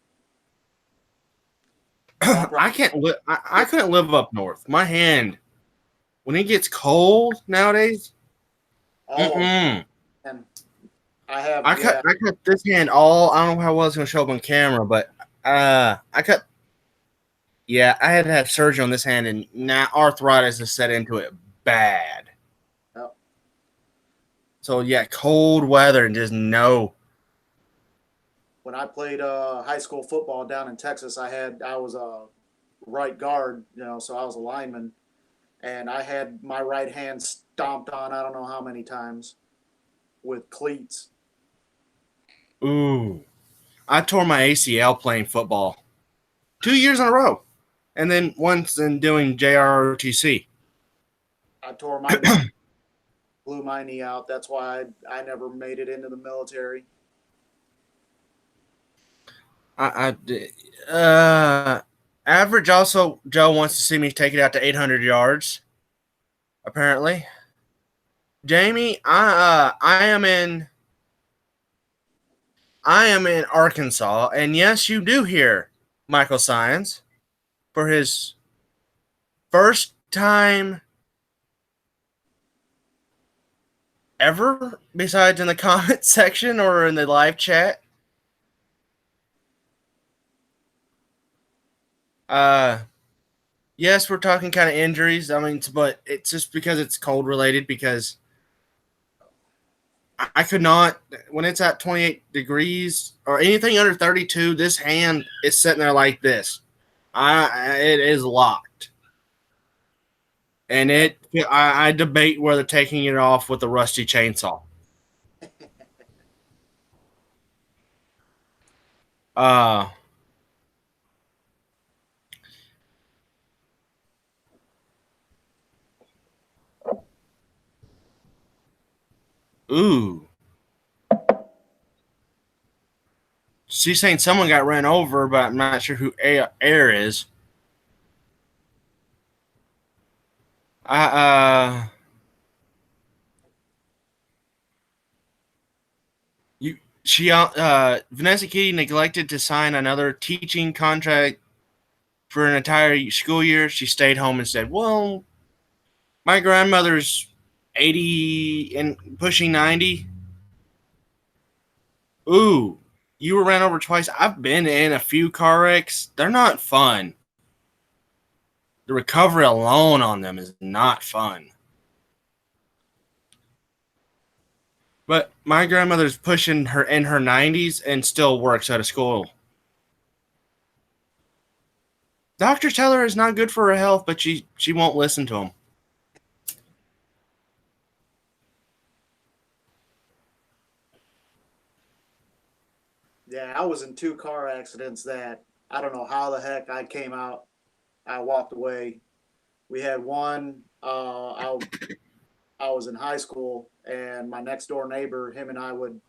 I can't. I couldn't live up north. My hand, when it gets cold nowadays.
And I have.
I cut this hand all. I don't know how well it's going to show up on camera, but I cut Yeah, I had to have surgery on this hand, and now arthritis has set into it bad.
Yep.
So yeah, cold weather and just no.
When I played high school football down in Texas, I was a right guard, so I was a lineman, and I had my right hand stomped on I don't know how many times with cleats.
Ooh, I tore my ACL playing football 2 years in a row, and then once in doing JROTC.
I tore my knee, blew my knee out. That's why I never made it into the military.
Average also Joe wants to see me take it out to 800 yards. Apparently, Jamie, I am in Arkansas, and yes, you do hear Michael Science for his first time ever, besides in the comment section or in the live chat. Yes, we're talking kind of injuries. I mean, but it's just because it's cold related. Because I could not, when it's at 28 degrees or anything under 32, this hand is sitting there like this. It is locked, and I debate whether taking it off with a rusty chainsaw. Uh, ooh. She's saying someone got ran over, but I'm not sure who Air is. Uh, Vanessa Kitty neglected to sign another teaching contract for an entire school year. She stayed home and said, "Well, my grandmother's 80 and pushing 90." Ooh, you were ran over twice. I've been in a few car wrecks. They're not fun. The recovery alone on them is not fun. But my grandmother's pushing her in her 90s and still works at a school. Doctors tell her it's not good for her health, but she won't listen to them.
Yeah, I was in two car accidents that I don't know how the heck I came out. I walked away. We had one. I was in high school, and my next door neighbor, him and I would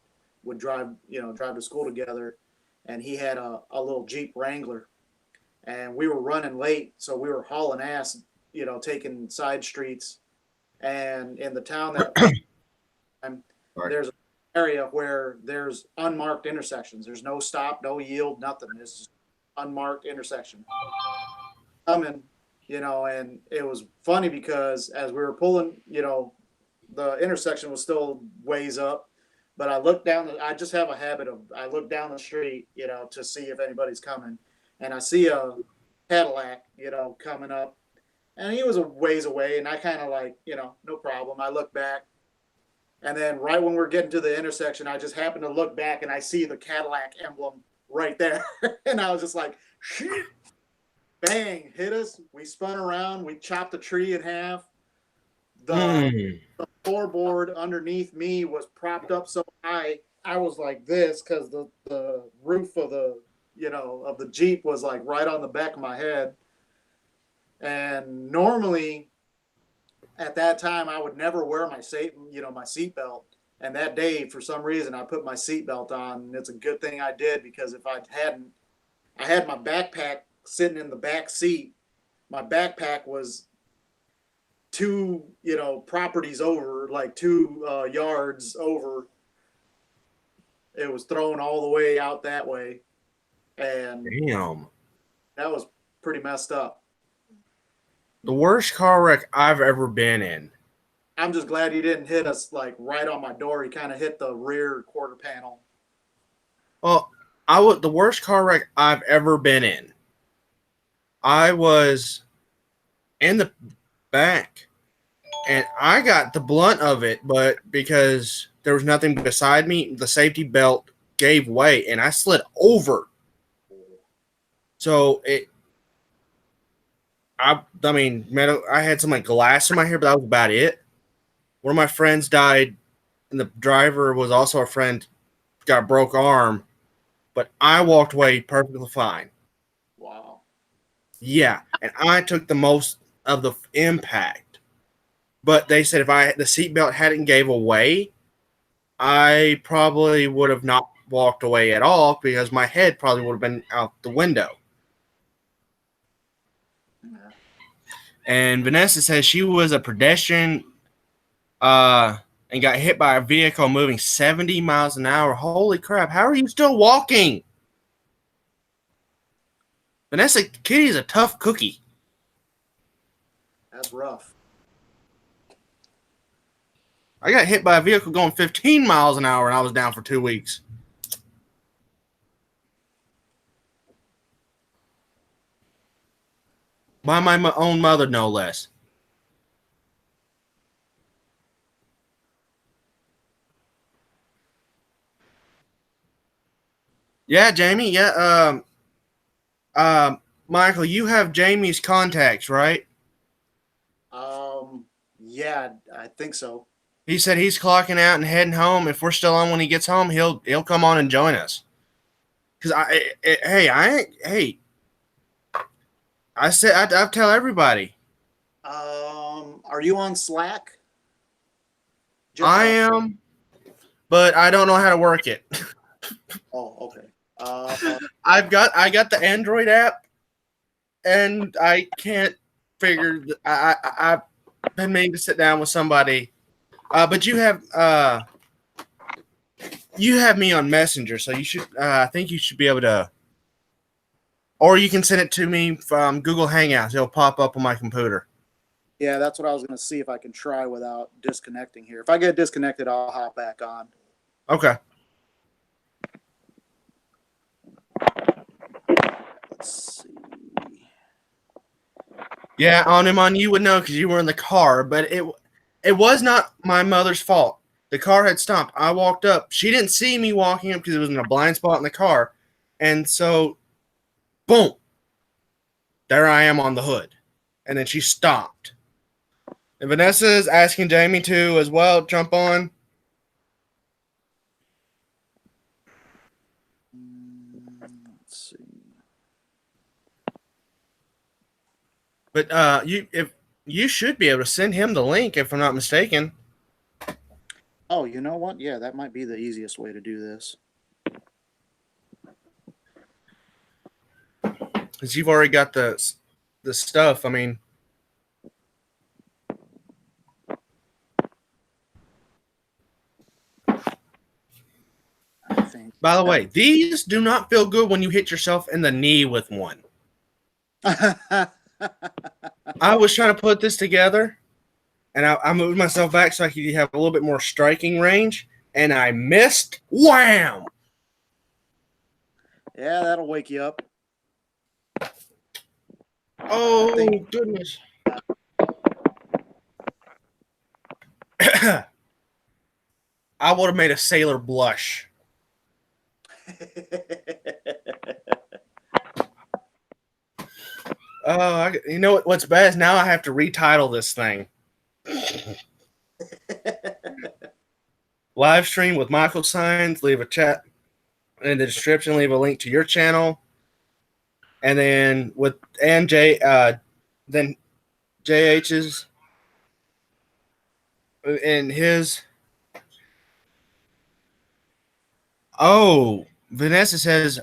drive drive to school together, and he had a little Jeep Wrangler, and we were running late, so we were hauling ass, taking side streets, and in the town that there's an area where there's unmarked intersections. There's no stop, no yield, nothing. It's just unmarked intersection. Coming, and it was funny because as we were pulling, the intersection was still ways up, but I looked down. I just have a habit of I look down the street, to see if anybody's coming, and I see a Cadillac, coming up, and he was a ways away, and I kind of like, no problem. I look back, and then right when we're getting to the intersection, I just happen to look back and I see the Cadillac emblem right there. And I was just like, shit, bang, hit us. We spun around. We chopped the tree in half. The floorboard underneath me was propped up so high. I was like this because the roof of of the Jeep was like right on the back of my head. And normally at that time I would never wear my seatbelt. And that day, for some reason, I put my seatbelt on. And it's a good thing I did, because if I hadn't, I had my backpack sitting in the back seat. My backpack was two, properties over, like 2 yards over. It was thrown all the way out that way. And
Damn.
that was pretty messed up.
The worst car wreck I've ever been in.
I'm just glad he didn't hit us like right on my door. He kind of hit the rear quarter panel.
Well, the worst car wreck I've ever been in I was in the back, and I got the blunt of it, but because there was nothing beside me, the safety belt gave way, and I slid over. So I mean, I had some like glass in my hair, but that was about it. One of my friends died, and the driver was also a friend, got a broke arm, but I walked away perfectly fine.
Wow.
Yeah, and I took the most of the impact. But they said if the seatbelt hadn't gave away, I probably would have not walked away at all because my head probably would have been out the window.
Yeah.
And Vanessa says she was a pedestrian and got hit by a vehicle moving 70 miles an hour. Holy crap, how are you still walking? Vanessa Kitty's a tough cookie.
That's rough.
I got hit by a vehicle going 15 miles an hour and I was down for 2 weeks. By my own mother, no less. Yeah, Jamie. Yeah. Michael, you have Jamie's contacts, right?
Yeah, I think so.
He said he's clocking out and heading home. If we're still on when he gets home, he'll come on and join us. Cause I said I tell everybody.
Are you on Slack?
I am, but I don't know how to work it.
Oh, okay.
I got the Android app, and I can't figure. I've been meaning to sit down with somebody, but you have me on Messenger, so you should. I think you should be able to, or you can send it to me from Google Hangouts. It'll pop up on my computer.
Yeah, that's what I was going to see if I can try without disconnecting here. If I get disconnected, I'll hop back on.
Okay.
Let's see.
Yeah, on you would know because you were in the car, but it was not my mother's fault. The car had stopped. I walked up. She didn't see me walking up because it was in a blind spot in the car, and so, boom, there I am on the hood, and then she stopped. And Vanessa is asking Jamie to as well jump on.
Let's see.
But if you should be able to send him the link if I'm not mistaken.
Oh, you know what? Yeah, that might be the easiest way to do this.
Because you've already got the stuff. I mean,
I think.
by the way, these do not feel good when you hit yourself in the knee with one. I was trying to put this together, and I moved myself back so I could have a little bit more striking range, and I missed. Wham!
Yeah, that'll wake you up.
Oh, goodness. I would have made a sailor blush. Oh, you know what's bad is now I have to retitle this thing. Live stream with Michael Signs. Leave a chat in the description. Leave a link to your channel, and then then JH's and his. Oh, Vanessa says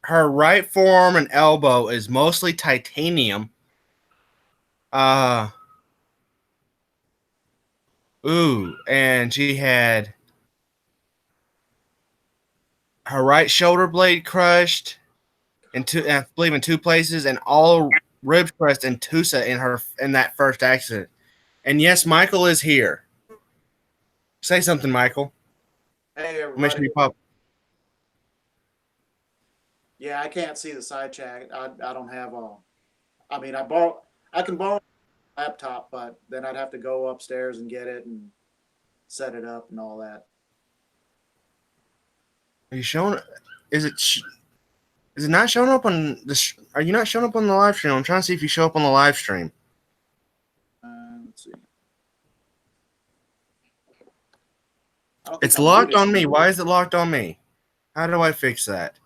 her right forearm and elbow is mostly titanium. And she had her right shoulder blade crushed I believe in 2 places, and all ribs crushed in Tusa in that first accident. And yes, Michael is here. Say something, Michael.
Hey, everybody.
Make sure you pop.
Yeah, I can't see the side chat. I don't have I mean, I can borrow a laptop, but then I'd have to go upstairs and get it and set it up and all that.
Are you showing? Is it? Is it not showing up on the? Are you not showing up on the live stream? I'm trying to see if you show up on the live stream.
Let's see. I don't think
It's
I'm
locked
muted.
on me. Why is it locked on me? How do I fix that?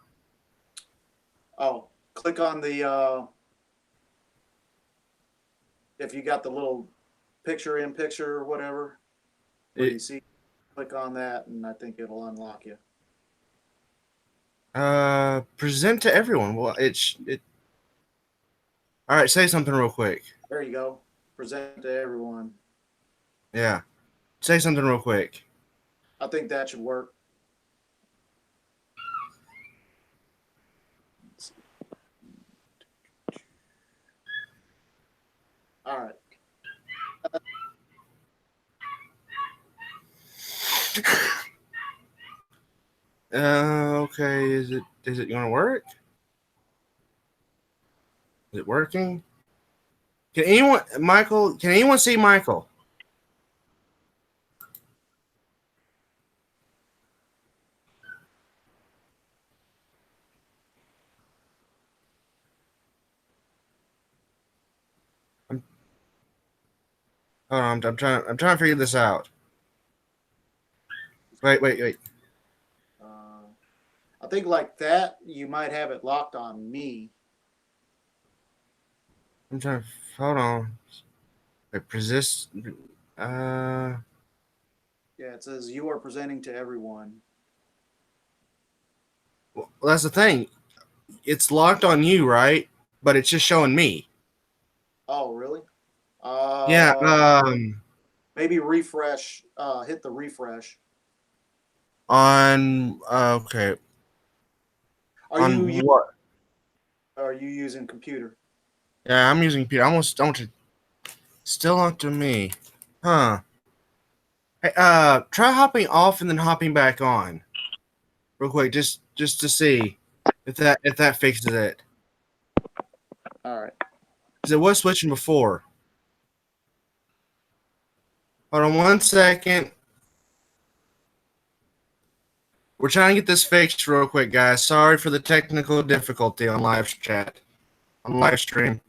Oh, click on the if you got the little picture in picture or whatever. Where you see, click on that, and I think it'll unlock you.
Present to everyone. Well, it. All right, say something real quick.
There you go. Present to everyone.
Yeah, say something real quick.
I think that should work. All right.
Okay. Is it gonna work? Is it working? Can anyone, Michael? Can anyone see Michael? Hold on, I'm trying to figure this out. Wait.
I think like that, you might have it locked on me.
I'm trying to hold on. Wait, persist. Uh,
Yeah, it says you are presenting to everyone.
well, that's the thing. It's locked on you, right? But it's just showing me.
Oh, really?
Yeah.
Maybe refresh. Hit the refresh.
On okay.
Are
On
you
what?
are you using computer?
Yeah, I'm using Peter. I almost don't. Still not to me. Huh. Hey, try hopping off and then hopping back on, real quick, just to see if that fixes it.
All right.
Because it was switching before. Hold on 1 second. We're trying to get this fixed real quick, guys. Sorry for the technical difficulty on live chat, on live stream.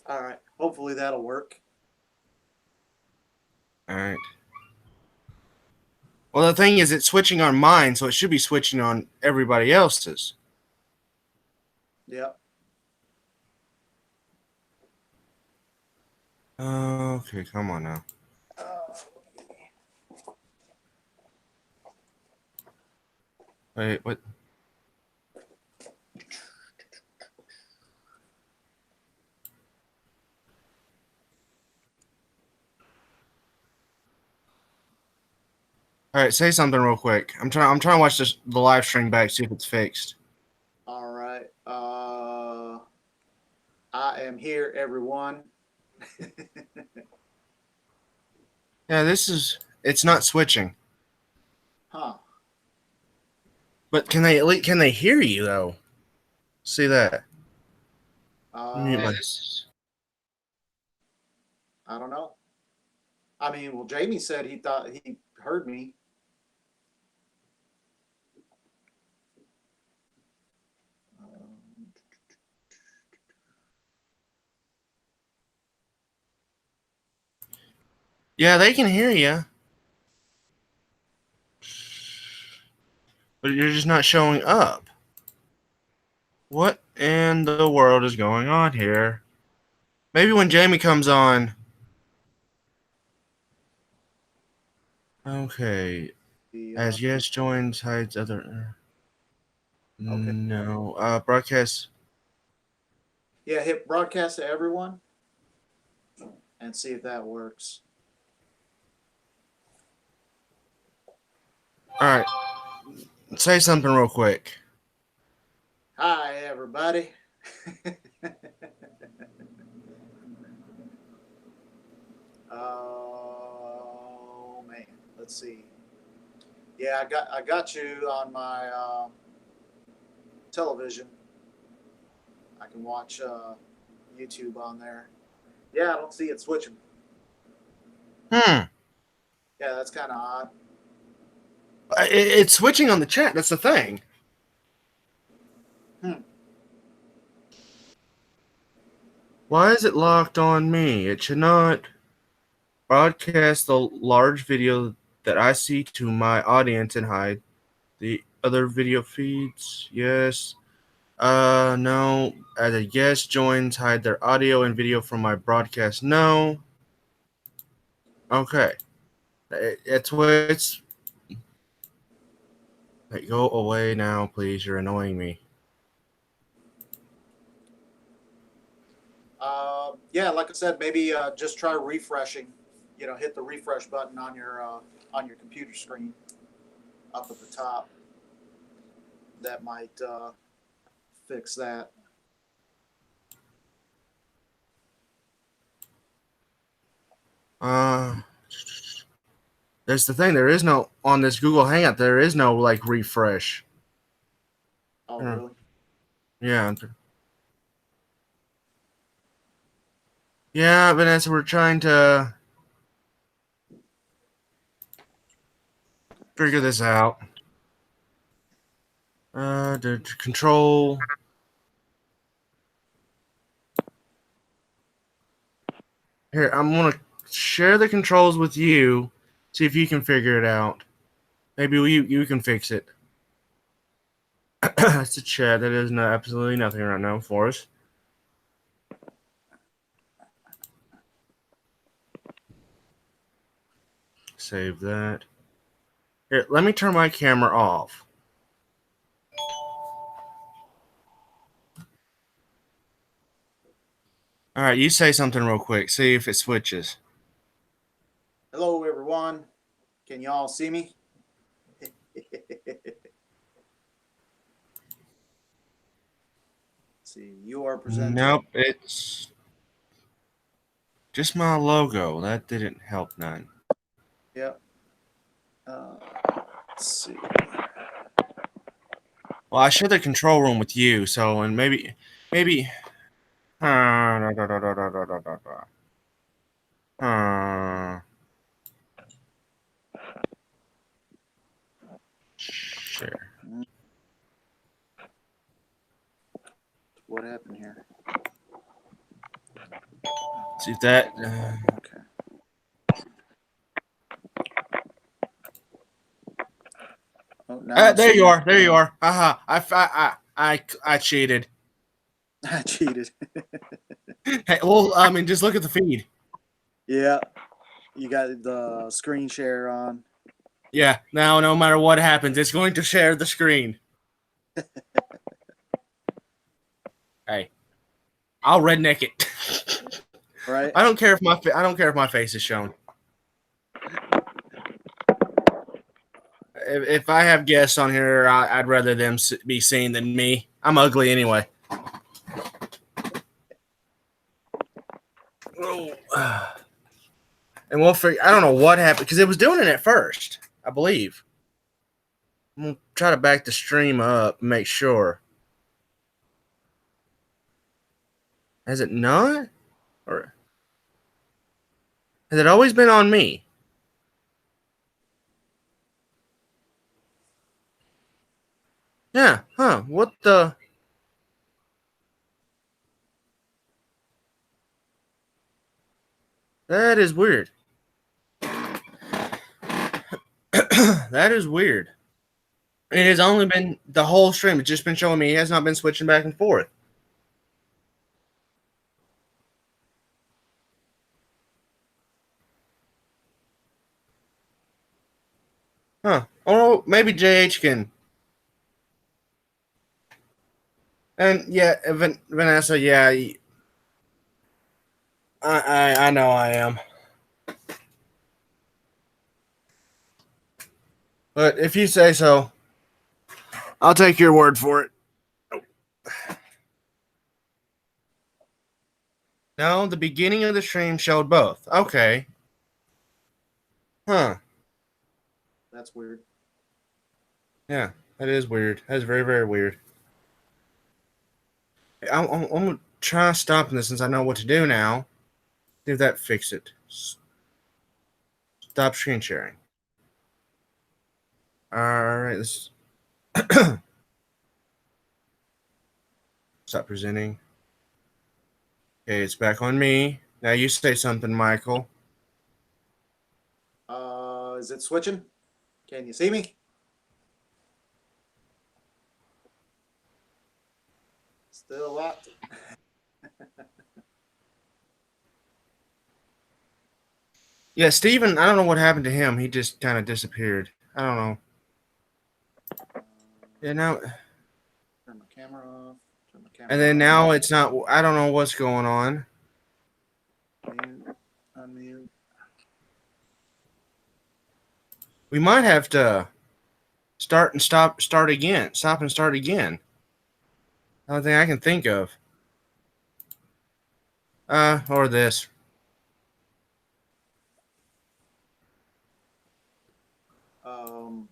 All right. Hopefully that'll work.
All right. Well, the thing is, it's switching on mine, so it should be switching on everybody else's.
Yep.
Okay, come on now. Wait, what? All right, say something real quick. I'm trying to watch the live stream back, see if it's fixed.
All right. I am here, everyone.
Yeah, it's not switching.
Huh.
But can they at least can they hear you though? See that? Mute my-
I don't know. I mean, well, Jamie said he thought he heard me.
Yeah, they can hear you, but you're just not showing up. What in the world is going on here? Maybe when Jamie comes on. Okay. As yes joins hides other.
Okay.
No. Broadcast.
Yeah, hit broadcast to everyone and see if that works.
All right. Say something real quick.
Hi, everybody. Oh, man. Let's see. Yeah, I got you on my television. I can watch YouTube on there. Yeah, I don't see it switching.
Hmm.
Yeah, that's kind of odd.
It's switching on the chat. That's the thing.
Hmm.
Why is it locked on me? It should not broadcast the large video that I see to my audience and hide the other video feeds. Yes. No. As a guest joins, hide their audio and video from my broadcast. No. Okay. It's what it's. Hey, go away now, please. You're annoying me.
Yeah, like I said, maybe just try refreshing. Hit the refresh button on your computer screen up at the top. That might fix that.
There's the thing. There is no on this Google Hangout. There is no like refresh.
Oh,
Uh,
really?
Yeah. Yeah, Vanessa, we're trying to figure this out. The control. Here, I'm gonna share the controls with you. See if you can figure it out. Maybe you can fix it. It's a chat. That is absolutely nothing right now for us. Save that. Here, let me turn my camera off. All right, you say something real quick. See if it switches.
Hello, everyone. Can you all see me? See, you are presenting.
Nope, it's just my logo. That didn't help none.
Yep. Let's see.
Well, I share the control room with you, so and maybe. Da, da, da, da, da, da, da, da, da. Share.
What happened here?
See if that.
Okay. Oh, now
There you are. There you are. I cheated.
I cheated.
Hey, well, I mean, just look at the feed.
Yeah. You got the screen share on.
Yeah. Now, no matter what happens, it's going to share the screen. Hey, I'll redneck it.
Right.
I don't care if my face is shown. If I have guests on here, I'd rather them be seen than me. I'm ugly anyway. And we'll figure. I don't know what happened because it was doing it at first, I believe. I'm gonna try to back the stream up and make sure. Has it not? Or has it always been on me? Yeah. Huh. What the? That is weird. That is weird. It has only been the whole stream. It's just been showing me. It has not been switching back and forth. Huh. Oh, maybe JH can. And yeah, Vanessa, yeah. I know I am. But if you say so, I'll take your word for it. No, the beginning of the stream showed both. Okay. Huh.
That's weird.
Yeah, that is weird. That is very, very weird. I'm going to try stopping this since I know what to do now. See if that fix it. Stop screen sharing. All right, let's stop presenting. Okay, it's back on me. Now you say something, Michael.
Is it switching? Can you see me? Still locked.
Yeah, Steven, I don't know what happened to him. He just kind of disappeared. I don't know. Yeah, now,
Turn my camera off. Turn my camera
and then
on.
now it's not. I don't know what's going on.
Mute, unmute.
We might have to start and start again. Stop and start again. The only thing I can think of. Or this.
Um,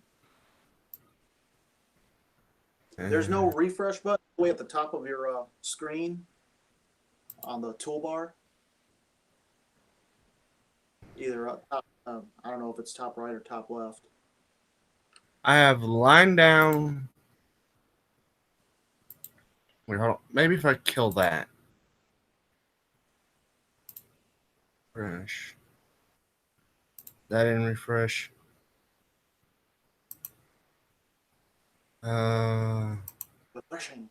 there's no refresh button way at the top of your screen on the toolbar. Either up top, I don't know if it's top right or top left.
I have line down. Wait, hold on. Maybe if I kill that. Refresh. That didn't refresh.
Refreshing.